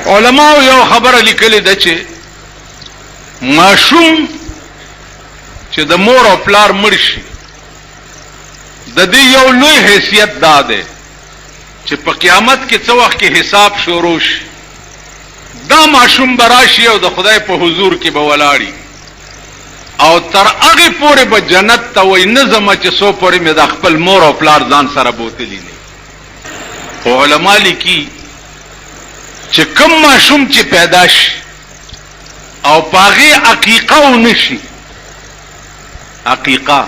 علماء یو خبره لیکلې ده چې ماشوم چې د مور او پلار مړ شي د دې یو لوی حیثیت دا ده چې په قیامت کې څو وخت کې حساب شروع شي دا ماشوم براشي او د خدای په حضور کې به ولاړی او تر هغه پورې به جنت ته وای نه زما چې سو پورې مې د خپل مور او پلار ځان سره بوتلی نه. علماء لیکي چې کوم ماشوم چې پیدا شي او پاغه عقیقه ونشي عقیقه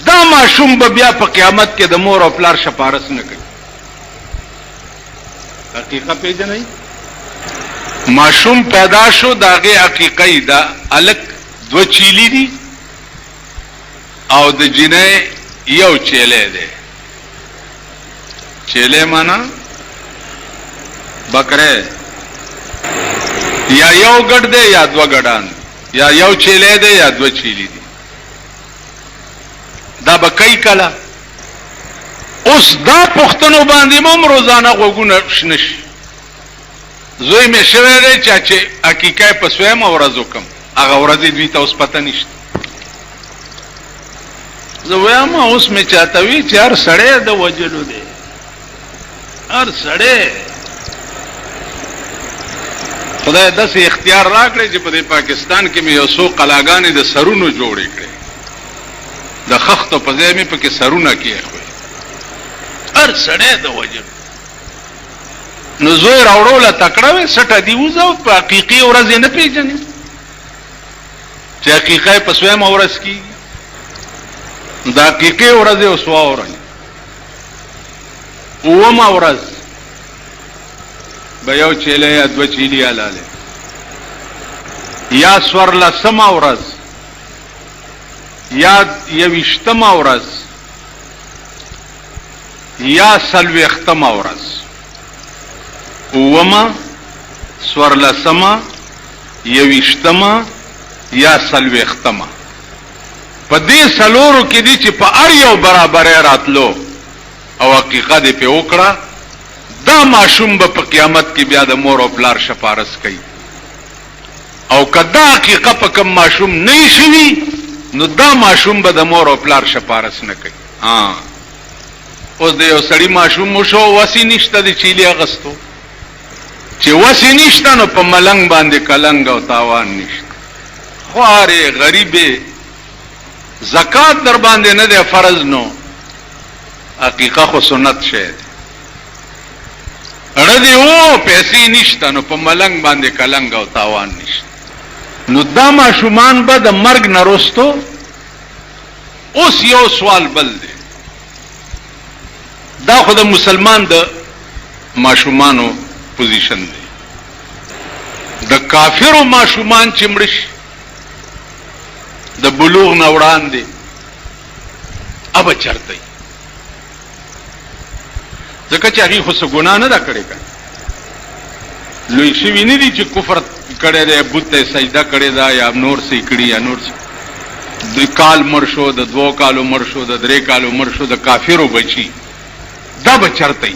دا ماشوم به بیا په قیامت کې د مور او پلار شفارس نه کوي. عقیقه پیژنئ ماشوم پیدا شو داغه عقیقه دا الک دو چیلی دي او د جنې یو چیلې ده. چیلې معنا بکره یا یو ګډ ده یا دو ګډان یا یو چیلې ده یا دو چیلی دي. دا بکای کلا اوس دا پښتنو باندې مم روزانه غوګونه شنش زوی می شوه دی چې حقیقت په سویم ورځ وکم هغه ورځ دوی ته اوس پته نشته. زه وایم اوس می چاته وی چې هر سړی د وجلو دی هر سړی خدای داسې اختیار راکړي چې په پاکستان کې مې یو څو قلاګانې د سرونو جوړې کړې د خښتو په ځای مې پکې سرونه کېښوي هر سړی د وجلو. نو زوی راوړوله تکړه وې سټه دی وځو په حقیقي ورځ نه پیژنې چې حقیقي په سویم ورځ کې د حقیقي ورځ اوس واورئ اومه ورځ به یو چیلې یا دوه چیلې حلاله یا څوارلسمه ورځ یا یویشتمه ورځ یا څلوېښتمه ورځ اوما څوارلسمه یویشتمه یا څلوېښتمه په دې څلورو کې دي چې په هر یو برابرې راتلو او حقیقت یې پې وکړه دا ماشوم به په قیامت کې بیا د مور او پلار شفارس کوي او که دا حقیقت په کوم ماشوم نه شوي نو دا ماشوم به د مور او پلار شفارس نه کوي. اوس د یو سړي ماشوم مو شو وسی نشته د چیلې اغستو چې وسی نشته نو په ملنګ باندې کلنګ او تاوان نشته خوارې غریبې زکات در باندې نه دی فرض نو حقیقت خو سنت شی دی اړه دی او پیسې نشته نو په ملنګ باندې کلنګ او تاوان نشته. نو دا ماشومان به د مرګ نه وروستو اوس یو سوال بل دی دا خو د مسلمان د ماشومانو پوزیشن دی د کافرو ماشومان چې مړ شي د بلوغ نه وړاندې اب چرته ځکه چې هغه خو څه ګناه نه دا کړې کا لوی شوی نه دي چې کفر کړی دی بت ته سجده کړې ده یا نور څه کړي یا نور څه د کال مر شو د 2 کالو مر شو د 3 کالو مر شو د کافرو بچي دا به چرته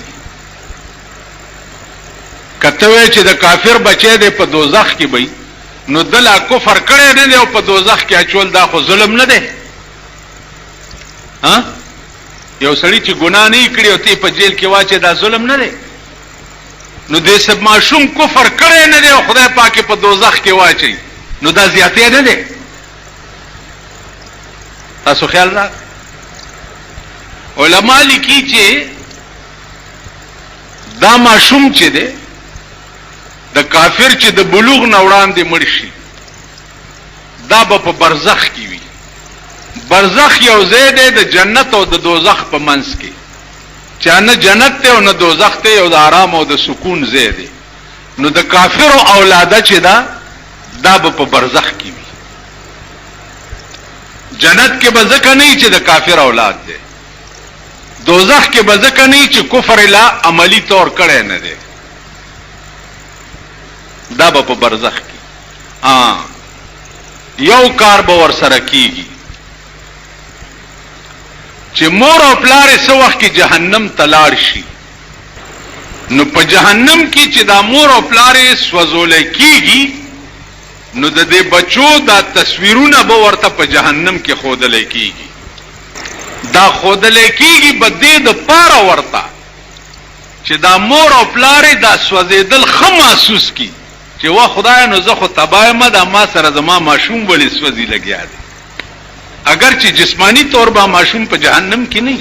کته وی چې د کافر بچی دی په دوزخ کې وي نو دلا کفر کړی نه دی او په دوزخ کې اچول دا خو ظلم نه دی. یو سړی چې ګناه نه کړی او ته په جیل کې واچې دا ظلم نه دی نو دې سب معصوم کفر کړی نه دی او خدای پاک په دوزخ کې واچي نو دا زیاتې نه دی. تاسو خیال را علماء لیکي چې دا معصوم چې دی د کافر چې د بلوغ نه وړاندې مړ شي دا به په برزخ کې وي. برزخ یو ځای دی د جنت او د دوزخ په منځ کې چې نه جنت ته او نه دوزخ ته یو د آرام او د سکون ځای دی. نو د کافرو اولاده چې دا به په برزخ کې وي. جنت کې به ځکه نه چې د کافر اولاد دی دوزخ کې به ځکه نه چې کفر لا عملی طور کړی نه دی دا به په برزخ کې یو کار به ور سره کیږي چې مور او پلار څه وخت کې جهنم ته لاړ شي نو په جهنم کې چې دا مور او پلارې سوځول کیږي نو د دې بچو دا تصویرونه به ورته په جهنم کې خودل کیږي. دا خودل کیږي به دې د پاره ورته چې دا مور او پلارې دا سوځیدل خه محسوس کی چې وا خدای نو زه خو تبای ما دا ما سره زما ماشوم ولې سوځي لګیا دی. اگر چې جسمانی طور به ماشوم په جهنم کې نه،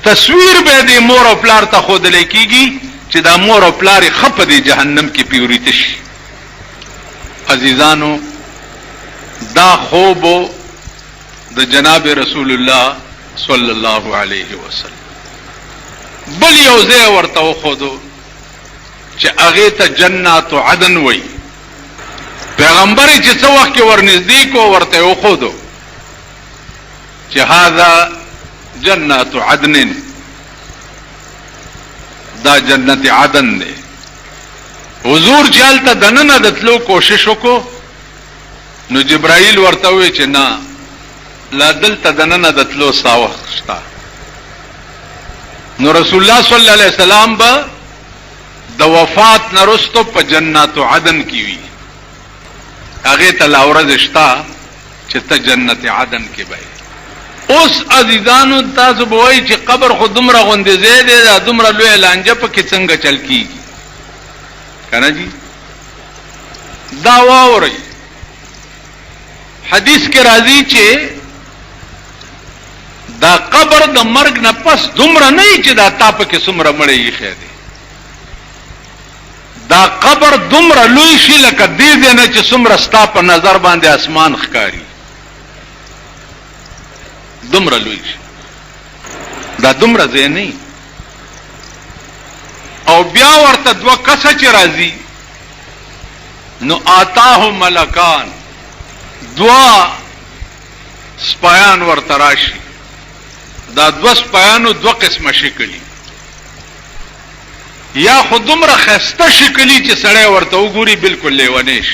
تصویر به دې مور او پلار ته خودل کیږي چې دا مور او پلار خپ دې جهنم کې پیوريت شي. عزیزانو دا خوب د جناب رسول الله صلی الله علیه وسلم بل یو ځای ورته وخودو چې هغه ته جنات عدن وای. پیغمبر چې څو وخت ورنږدې کو ورته وخودو چې هاذا جنات عدن، دا جنت عدن دی. حضور چالته دننه دتلو کوشش وکړو نو جبرائیل ورته وی چې نه لا دلته دننه دتلو ساوخ شتا. نو رسول الله صلی الله علیه وسلم به د وفات نرستو په جنات عدن کې وی. هغه ته لاورز شتا چې ته جنت عدن کې به. اوس عزیزانو تاسو به وایي چې قبر خو دومره غوندې ځای دی، دا دومره لوی لانجه پکې څنګه چل کیږي کنه جی؟ دا واورئ حدیث کې راځي چې دا قبر د مرګ نه پس دومره نه چې دا تا پکې څومره مړی یې دی. دا قبر دومره لوی شي لکه دې نه چې څومره ستا په نظر باندې اسمان ښکاری، دومره لوی شي. دا دومره ځای نه او بیا ورته دوه کسه چې راځي نو آتاه ملکان، دوا سپایان ورته راشي. دا دوا سپایانو دوا قسمه شکلی، یا خو دومره خسته شکلی چې سړی ورته وګوري بالکل لیونیش،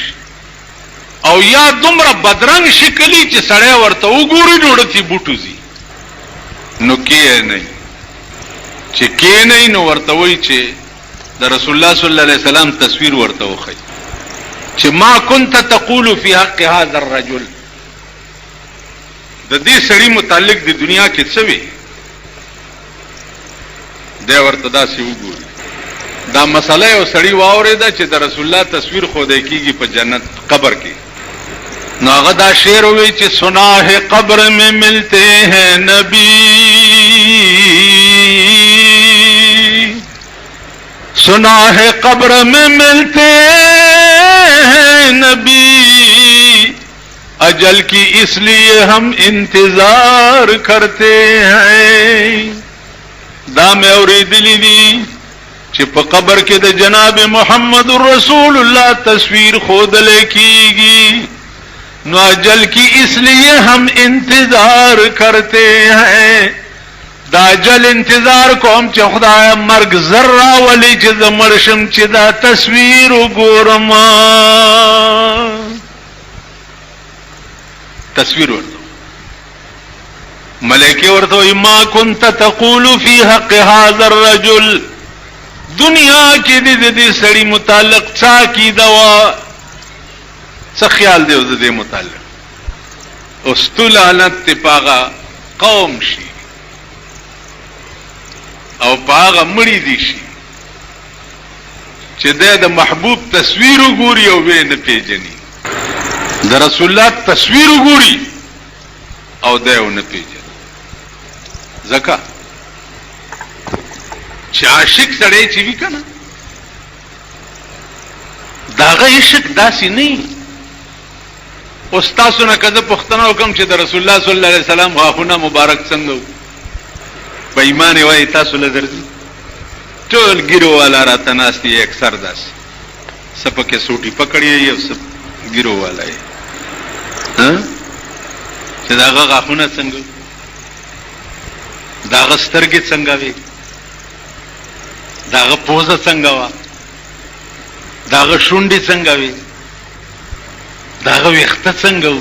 او یا دومره بدرنګ شکلی چې سړی ورته وګوري ډوړتی بوټوزي. نو کې نه چې کې نه نو ورته وای چې د رسول الله صلی الله علیه وسلم تصویر ورته وخی چې ما كنت تقول فی حق هذا الرجل، د دې سړي متعلق د دنیا کې څه وی. دا ورته داسې وګوري. دا مسله یو سړي واورېده چې د رسول الله تصویر خو دې کیږي په جنت قبر کې. نو هغه دا شعر وی چې سنا ہے قبر میں ملتے ہیں نبی، سنا ہے قبر میں ملتے ہیں نبی، اجل کی اس لیے ہم انتظار کرتے ہیں. دا میں اوریدلی دی چې په قبر کې د جناب محمد رسول الله تصویر خودل کیږي، نو اجل کی اس لیے ہم انتظار کرتے ہیں. دا اجل انتظار کوم چې خدای مرګ ذره ولی چې زمرشم چې دا تصویر وګورم. تصویر ورته ملائکه ورته ما كنت تقول في حق هذا الرجل، دنیا کې دې سړي متعلق څه کی دوا څه خیال دی د دې متعلق. استلعنت پاغا قوم شي او پاغا مړی دي شي چې د محبوب تصویر وګوري او به نه پیژني، د رسول الله تصویر وګوري او دا نه پیژني. ځکه چې عاشق سړی چې وی کنه داغه عشق داسې نه. استادونه کده پښتنه حکم چې د رسول الله صلی الله علیه وسلم غاښونه مبارک څنګه په ایمان وای تاسو له درځي ټول ګیرو والا راته ناشتي اکثر داس سپکه سوټي پکړی یو سب ګیرو والا یې ها چې داغه غاښونه څنګه داغه سترګې څنګه وي داغه پوزه څنګه وا داغه شونډې څنګه وي داغه وخته څنګه و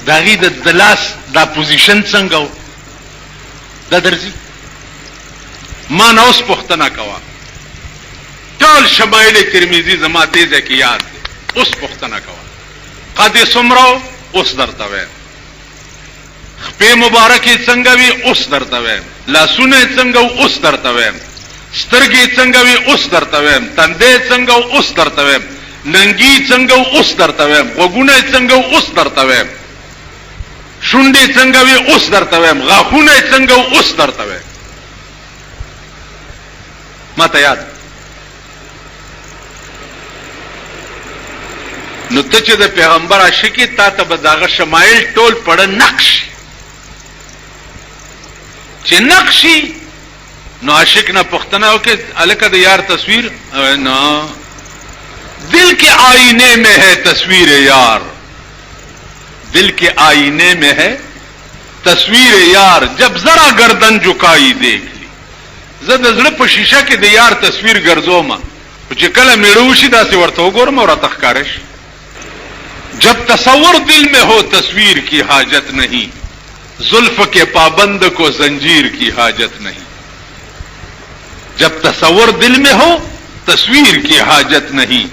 داغي د دلاس دا پوزیشن څنګه و دا درځي. ما نوس پختنه کوا ټول شمایل ترمذی زما دې ځکه یاد دي. اوس پوښتنه کوه قد سمرو اوس درته وایم، خپې مبارکې څنګه وي اوس درته وایم، لاسونه څنګه اوس درته وایم، سترګې څنګه وي اوس درته وایم، تندې څنګه اوس درته وایم، ننګي څنګه اوس درته وایم، غوږونه څنګه اوس درته وایم، شونډې څنګه وي اوس درته وایم، غاښونه څنګه اوس درته وایم. ماته یاد نو ته چې د پیغمبر عاشقی تا ته به داغه شمایل ټول پړه نقش چې نقشي نو عاشق نه پختنه وکړي الکه د یار تصویر نه دل کے آئینے میں ہے تصویر یار، دل کے آئینے میں ہے تصویر یار، جب ذرا گردن جھکائی دیکھ لی. زه د زړه په شیشه کې د یار تصویر ګرځوم چې کله میړه وشي داسې ورته وګورم او راته ښکاره شي. جب تصور دل میں ہو تصویر کی حاجت نہیں، زلف کے پابند کو زنجیر کی حاجت نہیں. جب تصور دل میں ہو تصویر کی حاجت نہیں،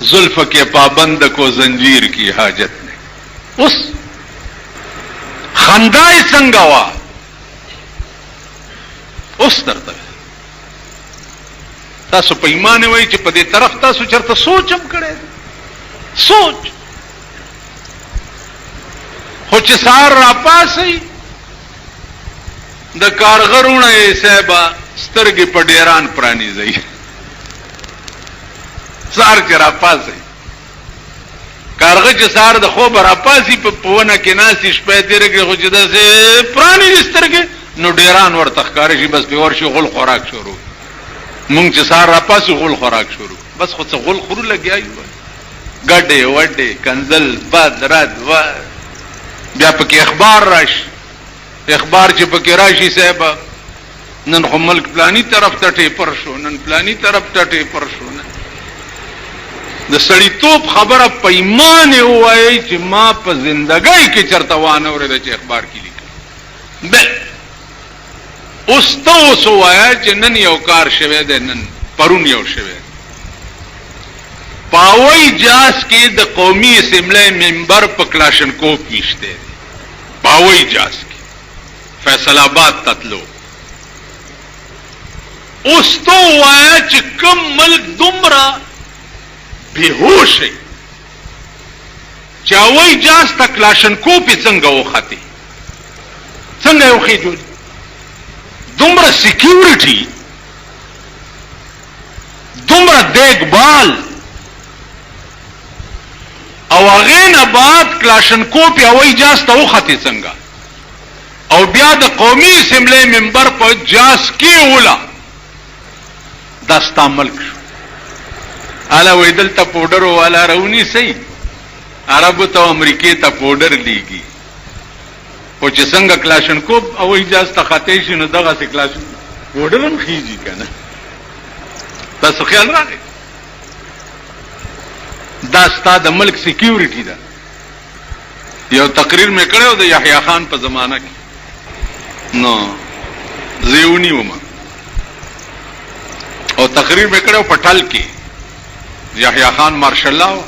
زلف کے پابند کو زنجیر کی حاجت نہیں. اس خندای څنګه وا اوس درته تاسو په ایمان وای چې په دې طرف تاسو چرته سوچم کړي سوچ خو چې سار را پاسي د کارغرونه یې صاحب سترګې په ډیران پرانی ځي سار چې را پاسي کارغه چې سار د خوب را پاسي په پونه کې ناسي شپه تیرګي خو چې داسې پرانی سترګې نو ډیران ورته ښکاري شي بس په ورشي غول خوراک شروع مونږ چې سار را پاسي غول خوراک شروع بس خو څه غول خورو لګیایو ګډې وډې کنزل باد رات و بیا پکې اخبار راشي اخبار چې پکې راشي صاحب نن خو ملک پلانی طرف ته ټیپر شو نن پلانی طرف ته ټیپر شو د سړیتوب خبره په ایمان وایي چې ما په زندګۍ کې چرته وانه اورېده چې اخبار کې لیکل بل اوس ته اوس وایه چې نن یو کار شوی دی نن پرون یو شوی پاوی جاس کې د قومي اسمبلی ممبر په کلاشنکوف ویشته دی پاوی جاس کې فیصل آباد تتلو اوس ته وایه چې کم ملک دومره بیهوش ہے چاوی جاس تا کلاشنکوف څنګه وختی څنګه وخیجو دومره سیکیورٹی دومره دیکبال او هغه نه بعد کلاشنکوف یاوی جاس ته وختی څنګه او بیا د قومي اسمبلی ممبر په جاس کې ولا داستا ملک شو الا ویدل ته پودر والا رونی سي عربو ته امریکای ته پودر لیږي او چې څنګه کلاشنکوف او اجازه ته خاطې شي نو دغه سي کلاشن پودر هم خيږي کنه تاسو خیال راغی دا ستاد ملک سکیورټي ده یو تقریر مې کړو د یحیی خان په زمانہ کې نو زیونی ومه او تقریر مې کړو په ټل کې یحیی خان مارشل الله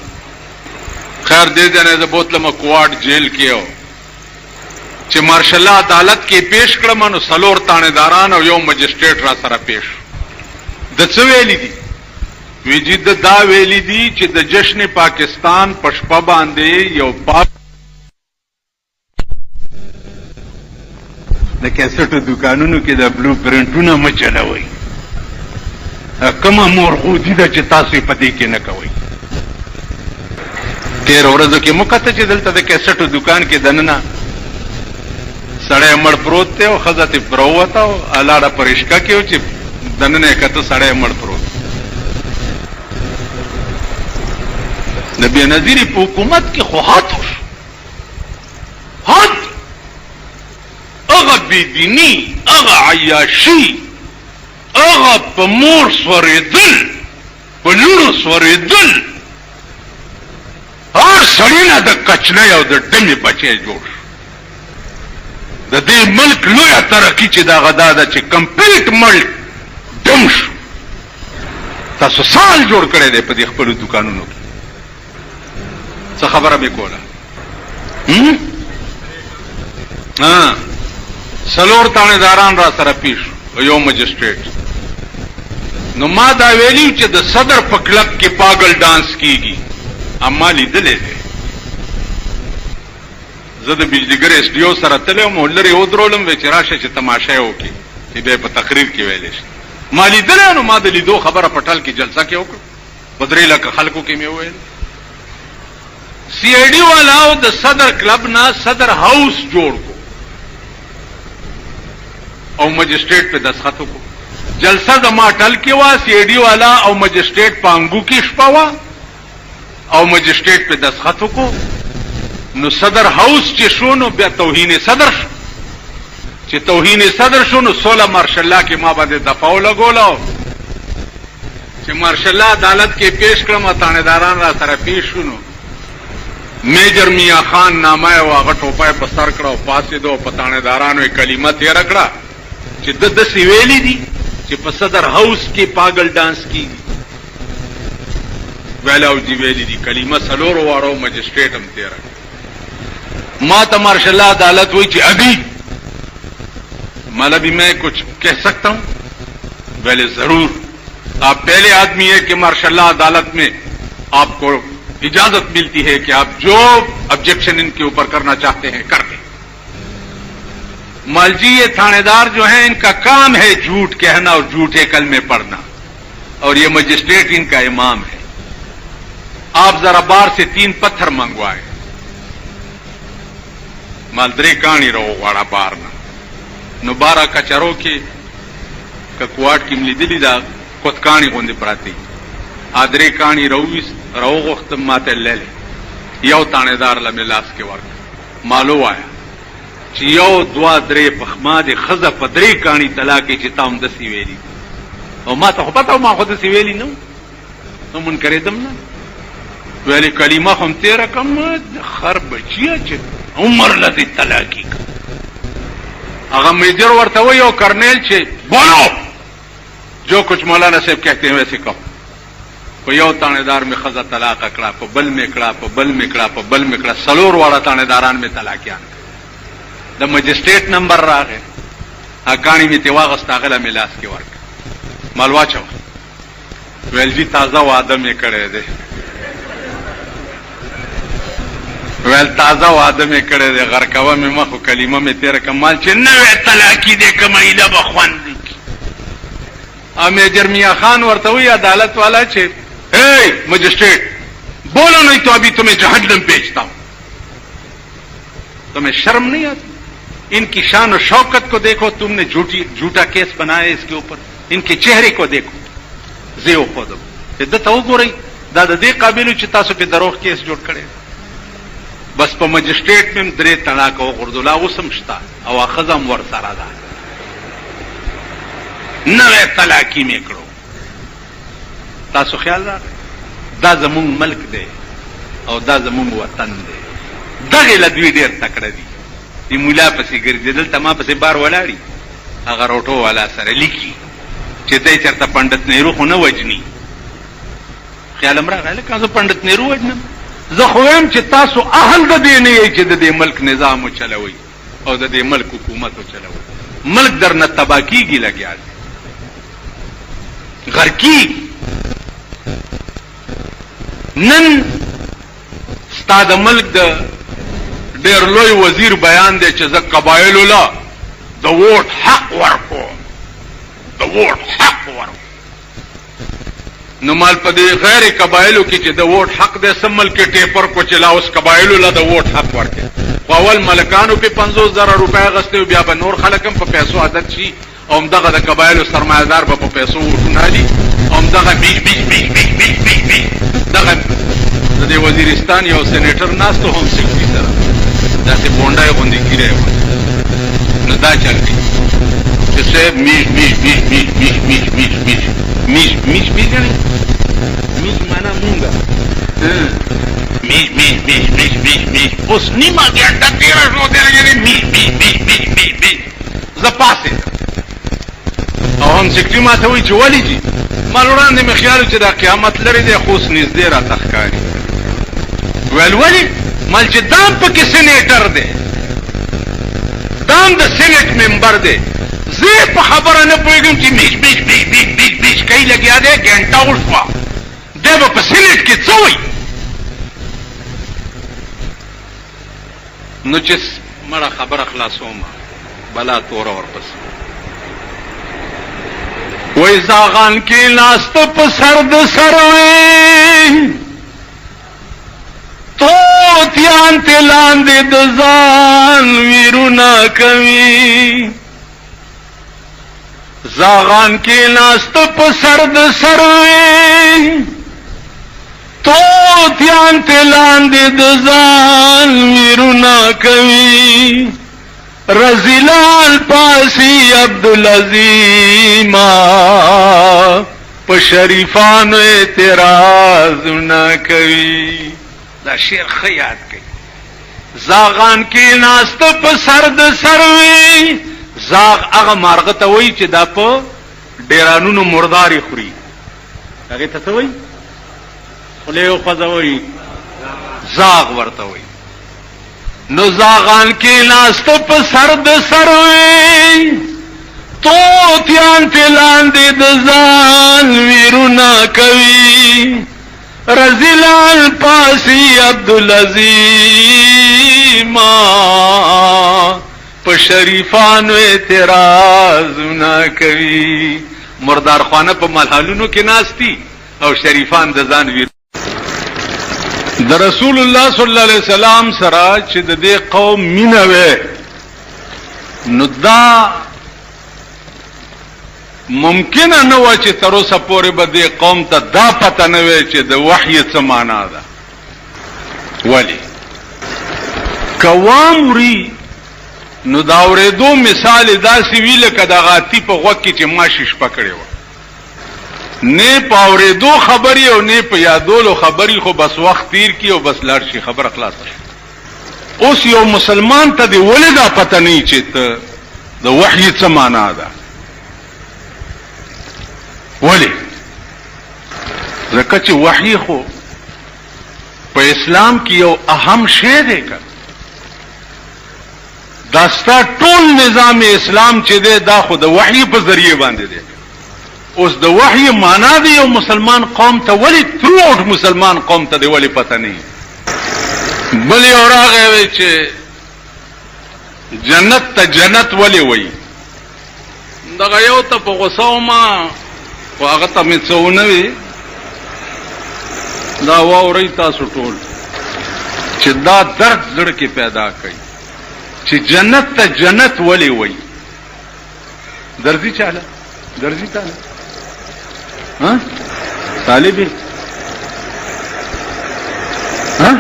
خیر دې دې نه بوتلم کوارټ جیل کې او چې مارشل الله عدالت کې پیش کړم نو سلور تانیداران او یو مجسټریټ را سره پیش د څه ویلي دي ویجید دا ویلي دي چې د جشن پاکستان پشپا باندې یو پاک د کیسټو دکانونو کې د بلو پرنټونه مچلوي کما مورخودی دا چې تاسو په دې کې نه کوي تیر ورځو کې مکته چې دلته د کیسټو دکان کې دننه سړی مړ پروت دی او ښځه ته پروته او الاړه پرشکا کې و چې دننه کته سړی مړ پروت نبی نظیر په حکومت کې خو حد حد هغه بيدینی هغه عیاشي هغه په مور سورېدل په لونو سورېدل هر سړی نه د کچنۍ او د ډمې بچی جوړ شو د دې ملک لویه ترقي چې دغه دا ده چې کمپلیټ ملک ډم شو تاسو سال جوړ کړی دی په دې خپل دکانونو کې. څه خبره مې کوله؟ سلور تانیداران را سره پیش یو مجسټریټ. نو ما دا ویلی چې د صدر په کلب کې پاگل ډانس کیږي. اما لیدلې دی زه د بجلیګر ایس ډي او سره تللی وم، لرې ودرولم وی چې راشه چې تماشه یې وکړي چې بیا په تقریر کې ویلی شي. ما لیدلی نو ما د لیدو خبره په ټل کې جلسه کې وکړه، په 3 لکه خلکو کې مې وویل. سی آئی ڈی والاو د صدر کلب نه صدر هاوس جوړ کو او مجسټریټ په دستخط کو. جلسه د ما ټل کې وا، سی آئی ډي والا او مجسټریټ پانګو کې شپه وا او مجسټریټ په دستخط کو. نو صدر هاوس چې شو نو بیا توهین صدر شو. چې توهین صدر شو نو 16 مارشل الله کې ما باندې دفاع لګولاو چې مارشل الله عدالت کې پیش کړم، تانیداران را سره پیش شونو. میجر میاں خان نامه واغه ټوپای په سر کړو، پاسې دو پتانیدارانو کلمه تیر کړه چې د سیویلی دي چې په صدر هاوس کې پاگل ډانس کیږي. ویلاو جی ویلی دی کلمه سلورو واړو مجسټریټ هم تیر. ما تو مارشل اللہ عدالت ہوئی کہ ابھی مالا بھی میں کچھ کہہ سکتا ہوں؟ ویلے ضرور، آپ پہلے آدمی ہے کہ مارشل اللہ عدالت میں آپ کو اجازت ملتی ہے کہ آپ جو آبجیکشن ان کے اوپر کرنا چاہتے ہیں کر دیں. مالجی یہ تھانے دار جو ہیں ان کا کام ہے جھوٹ کہنا اور جھوٹے کلمے پڑھنا، اور یہ مجسٹریٹ ان کا امام ہے. آپ ذرا بار سے 3 پتھر منگوائے. مالدری کانی رو واڑا بار نو بارا کچرو کې ککواټ کې ملي دلی دا کوتکانی غوندې پراتی ادري کانی رو وخت ماته لیل یو تانیدار لمه لاس کې ورک مالو آیا چې یو 2 3 پخما دي خزه پدری کانی طلاق چې تام د سی ویلی او ما ته پته ما خو د سی ویلی نو من کړې دم نه ویلي کلمه هم تیر کم خر بچیا چې عمر لذي طلاقی اگر میجر ورته وي او کرنیل چې بولو جو کچھ مولانا صاحب کہتے ہیں ویسے کہو. کو یو تانیدار میں خزہ طلاق کړه، په بل میں کړه، په بل میں کړه، په بل میں کړه، سلور واړه تانیداران میں طلاقیان. د مجسټریټ نمبر راغی اکانی می تیواغست اغلا ملاس کې ورک مالوا چو ویل جی تازه واده می کړی دی، ویل تازه واده می کړی دی، غرکوه می مخو کلمه می تیر کمال چې نوې طلاقی دی کمایله بخوند کی. ا میجر میاں خان ورته وی عدالت والا چې اے مجسٹریٹ بولو نہیں تو ابھی تمہیں جہنم بیچتا ہوں. تمہیں شرم نہیں آتی؟ ان کی شان و شوکت کو دیکھو، تم نے جھوٹا کیس بنایا اس کے اوپر، ان کے چہرے کو دیکھو زیو خودم دته وګورئ دا د دې قابلیت چې تاسو په دروغ کیس جوړ کړي. بس په مجسټریټ میں 3 طلاق او غردلا وسم شتا او اخزم ور سره ده نوې طلاقی میکړو. تاسو خیال راغی دا زمون ملک دی او دا زمون وطن دی. دغه لدوی ډیر تکړه دي. دی مولا پسې ګرځیدل تما پسې بار ولاړی هغه روټو والا سره لیکي چې دای چرته پندت نهرو خو نه وجني. خیال امر غاله کازو پندت نهرو وجنم زه خو هم چې تاسو اهل د دې نه یې چې د دې ملک نظام چلوي او د دې ملک حکومت چلوي. ملک درنه تباکیږي لګیا غرکی نن ستاد ملک د ډیر لوی وزیر بیان دی چې ز قبایل له د ووټ حق ورکو، د ووټ حق ورکو. نو مال په دې غیر قبایلو کې چې د ووټ حق د سمل کې ټیپر کو چلا اوس قبایلو له د ووټ حق ورکو. اول ملکانو په 50,000 روپیا غسته بیا به نور خلکم په پیسو عادت شي او دغه د قبایلو سرمایدار په پیسو ورنالي او دغه دغه د وزیرستان یو سېنیټر ناستو هم سیکي سره داسې بونډای غوندې کیره نو دا چل دی چې صاحب میش پیژنې میش معنا مونږه میش اوس نیمه ګنټه تیره شو دی یعنی میش زه پاسې او سیکټي ماته وایي چې ولې دي مال وړاندې مې خیال چې دا قیامت لري دی خو اوس نږدې راته ښکاري ویل ولې مال چې دام پکې سینیټر دی دام د سینټ ممبر دی زه په خبره نه پوهېږم چې بیچ بیچ بیچ بیچ بیچ بیچ کوي لګیا دی ګنټه وشوه دی به په سینټ کې څه وایي نو چې مړه خبره خلاصومه بلا توره ورپسې وای زاغان کې ناسته په سر د سر وې توتیان ته لاندې د ځان ویرونه کوي زاغان کې ناسته په سر د سر وې توتیان ته لاندې د ځان ویرونه کوي رزیلال پاسی عبدالعظیم په شریفانو اعتراض نه کوي دا شعر ښه یاد کوي زاغان کې ناسته په سر د سر وي زاغ هغه مارغه ته وایي چې دا په ډیرانونو مردارې خوري هغې ته څه وایي خولې وخوځوئ زاغ ورته وایي نو زاغان کې ناسته په سر د سر وي توتیان ته لاندې د ځان ویرونه کوي رزیلال پاسی عبدالعظیم په شریفانو اعتراض نه کوي مردار خانه په ملحالونو کې ناستی او شریفان د ځان ویر د رسول الله صلی الله علیه وسلم سره چې د دې قوم مینه وې نو دا ممکن نه و چې تر اوسه پورې به دې قوم ته دا پته نه وي چې د وحی څه معنا ده ولی کوامري نو دا اورېدو مثال داسې وی لکه د غاتی په غوږ کې چې ماشي شپه کړې وه نه پاورېدو خبري او نه په یادولو خبري خو بس وخت تیر کی او بس لاړ شي خبره خلاصه اوس یو مسلمان ته دی ولې دا پته نه چې ته د وحی څه معنا ده ولی ځکه چې وحی خو په اسلام کې یو اهم شی دی که دا ستا ټول نظام اسلام چې دی دا خو د وحی په ذریعه باندې دی اوس د وحی معنا دی یو مسلمان قوم ته ولی تھرو آؤٹ مسلمان قوم ته دی ولی پته نه بل یو راغی وی چې جنت ته جنت ولی وی دغه یو ته په غوسه وما خو هغه ته مې څه ونه وي دا واورئ تاسو ټول چې دا درد زړه کې پیدا کوي چې جنت ته جنت ولی وی درځي چاله درځي تاله ها طالبي ها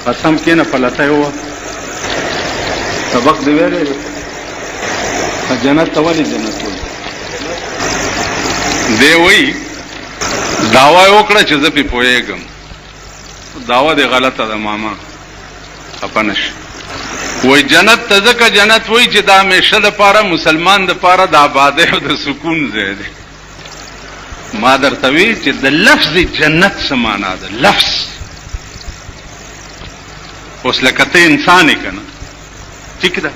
قسم کې نه پلته یو سبق دی ویلې جنت ته ولی جنت ولی دی وی داوا وکړه چې زه په پوهېږم داوا دی غلطه ده ماما خپنش وای جنت ته ځکه جنت وای چې دا همیشه د پاره مسلمان د پاره د آبادۍ او د سکون ځای دی ما درته وی چې د لفظ جنت څه معنا ده لفظ اوس لکه ته انسان یې که نه ټیک ده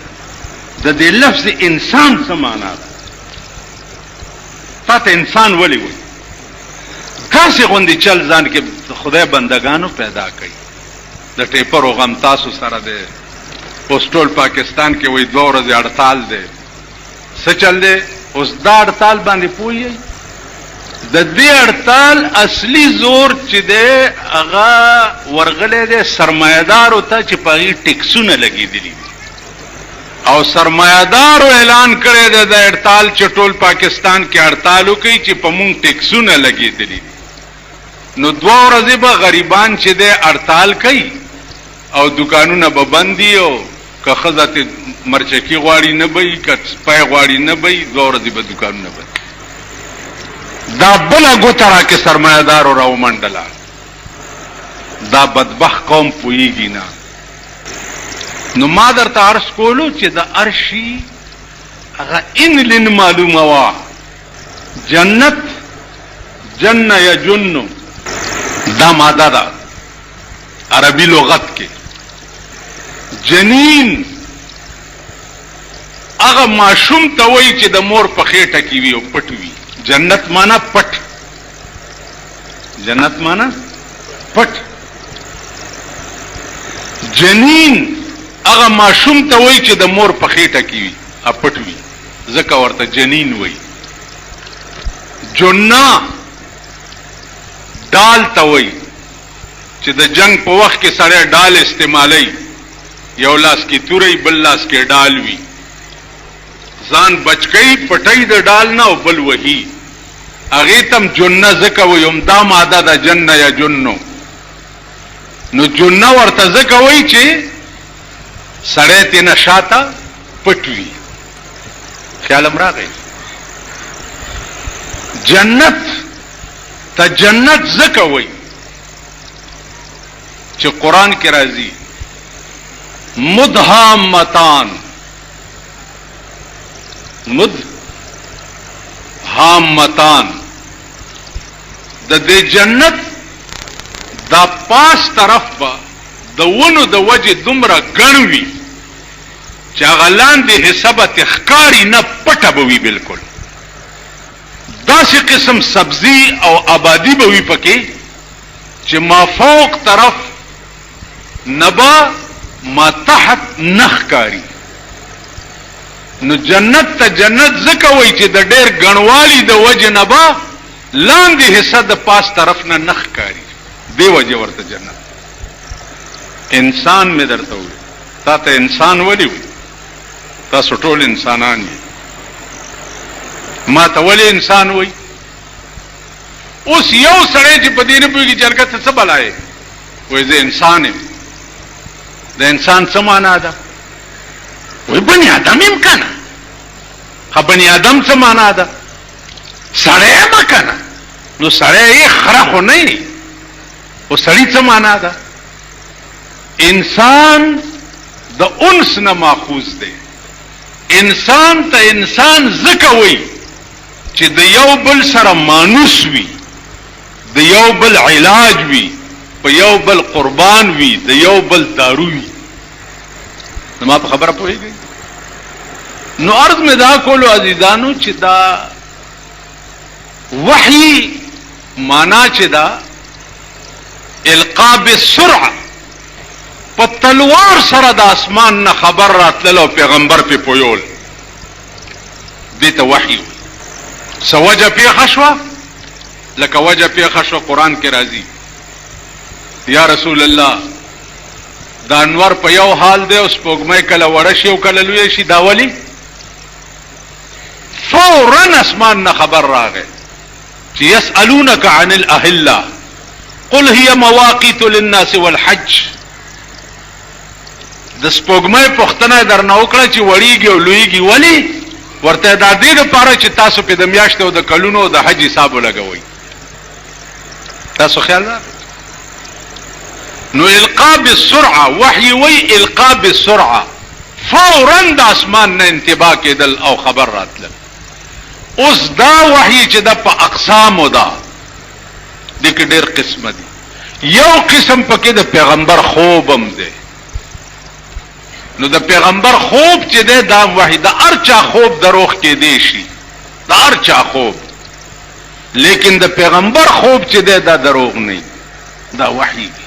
د دې لفظ انسان څه معنا ده تا ته انسان ولی وي داسې غوندې چل ځان کې خدای بندگانو پیدا کوي د ټیپرو غم تاسو سره دی اوس ټول پاکستان کې وایي 2 ورځې هړتال دی څه چل دی اوس دا هړتال باندې پوهیږئ د دې هړتال اصلي زور چې دی هغه ورغلی دی سرمایهدارو ته چې په هغې ټیکسونه لګېدلي دي او سرمایهدارو اعلان کړی دی د هړتال چې ټول پاکستان کې هړتال وکړي چې په مونږ ټیکسونه لګېدلي دي نو 2 ورځې به غریبان چې دی هړتال کوي او دکانونه به بند دي او که ښځه ته مرچکي غواړي نه به وي که سپی غواړي نه به وي 2 ورځې به دکانونه بند دا بله ګوته راکې سرمایهدارو را ومنډله دا بدبخت قوم پوهېږي نه نو ما درته عرض کولو چې د هر شي هغه ان لن معلومه وه جنت جن یجن دا ماده ده عربی لغت کې. جنین هغه ماشوم ته وایي چې د مور په خېټه کې وي او پټ وي. جنت معنا پټ، جنت معنا پټ. جنین هغه ماشوم ته وایي چې د مور په خېټه کې وي او پټ وي، ځکه ورته جنین وایي. جنا ډال ته وایي چې د جنگ په وخت کې سړی ډال استعمالوي، یو لاس کې توري بل لاس کې ډال وي، ځان بچکی پټی د ډال نه او بل وهي، هغې تم جنه ځکه وایي. دا ماده د جن یا جنو. نو جنه ورته ځکه وایي چې سړی تېنه شاته پټ وي. خیال هم راغی. جنت ته جنت ځکه وایي چې قرآن کې راځي مدهامتان، مدهامتان. د دې جنت دا پاس طرف به د ونو د وجه دومره ګڼ وي چې هغه لاندې حصه به تښکاري نه، پټه به وي بلکل. داسې قسم سبزی او آبادی به وي پکې چې ما فوق طرف نبا ما تحت نخکاری. نو جنت ته جنت ځکه وایي چې د ډېر ګڼوالي د وجه نبا لاندې حصه د پاس طرف نه نخکاری، دی وجه ورته جنت. انسان مې درته وویل، تا ته انسان ولې وي؟ تاسو ټول انسانان یې، ما ته ولې انسان وایي؟ اوس یو سړی چې په دې نه پوهېږي چې هلکه ته څه بلایې، وایي زه انسان یم. د انسان څه معنا ده؟ وایي بني آدم یم که نه. ښه بني آدم څه معنا ده؟ سړی یم که نه. نو سړی یې خره خو نه یې، خو سړي څه معنا ده؟ انسان د انس نه ماخوذ دی. انسان ته انسان ځکه وایي چې د یو بل سره مانوس وي، د یو بل علاج وي، په یو بل قربان وي، د یو بل دارو وي. زما په خبره پوهېږئ؟ نو عرض مې دا کولو عزیزانو چې دا وحی معنا چې دا القا بالسرعه، په تلوار سره د اسمان نه خبر راتلل او پیغمبر پې پویول، دې ته وحی وي. څه وجه پېښه شوه؟ لکه وجه پېښه شوه قرآن کې راځي یا رسول الله د انور په یو حال دی او سپوږمۍ کله وړه شي او کله لویه شي. دا ولې؟ فورا اسمان نه خبر راغی چې یسألونک عن الاهله قل هي مواقیت للناس والحج. د سپوږمۍ پوښتنه درنه وکړه چې وړیږي او لویږي ولې؟ ورته دا دې دپاره چې تاسو پې د میاشتو او د کلونو او د حج حساب ولګوئ. تاسو خیال راغی؟ نو القا بالسرعه، وحی وی القا بالسرعه، فورا د اسمان نه انتباه کېدل او خبر راتلل. اوس دا وحی چې د په اقسامو ده، دې کې ډېر قسمه دي. یو قسم پکې د پیغمبر خوب هم دی. نو د پیغمبر خوب چې دی دا وحی، د هر چا خوب دروغ کېدی شي، د هر چا خوب، لیکن د پیغمبر خوب چې دی دا دروغ نه، دا وحی دی.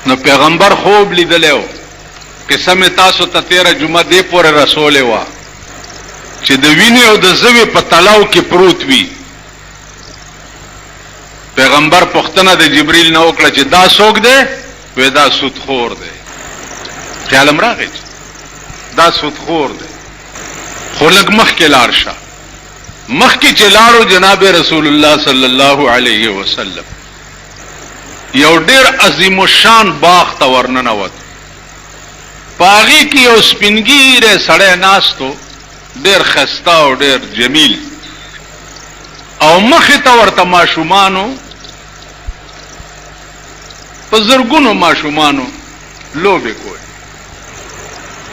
نو پیغمبر خوب لیدلی و، قصه مې تاسو ته تېره جمعه دې پورې رسولې وه چې د وینې او د زوی په تلاو کې پروت وي. پیغمبر پوښتنه د جبریل نه وکړه چې دا څوک دی؟ وی دا سودخور دی. خیال هم راغی دا سودخور دی. خو لږ مخکې لاړ شه. مخکې چې لاړو جناب رسول الله صلی الله علیه وسلم یو ډېر عظیم الشان باغ ته ورننوت. په هغې کې یو سپین ږیری سړی ناست و، ډېر ښایسته او ډېر جمیل، او مخې ته ورته ماشومانو، په زرګونو ماشومانو لوبې کولې.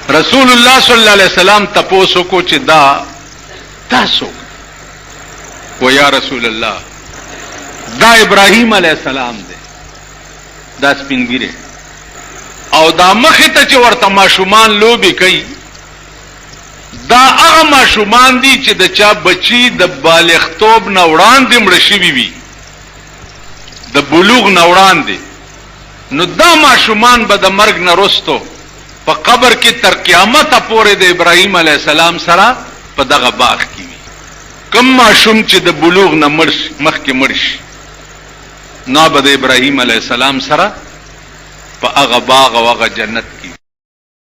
رسول الله صلی الله علیه وسلم تپوس وکړو چې دا څوک؟ و یا رسول الله دا ابراهیم علیہ السلام دی، دا سپینګیره او دا مخې ته چې ورته ماشومان لوبي کوي، دا هغه ماشومان دي چې د چا بچي د بالغتوب نه وړاندې مړه شوي وي، د بلوغ نه وړاندې. نو دا ماشومان به د مرګ نه وروستو په قبر کې تر قیامته پورې د ابراهیم علیه السلام سره په دغه باغ کې وي. کم ماشوم چې د بلوغ نه مخکې مړ شي، نو به د ابراهیم علیه السلام سره په هغه باغ او هغه جنت کې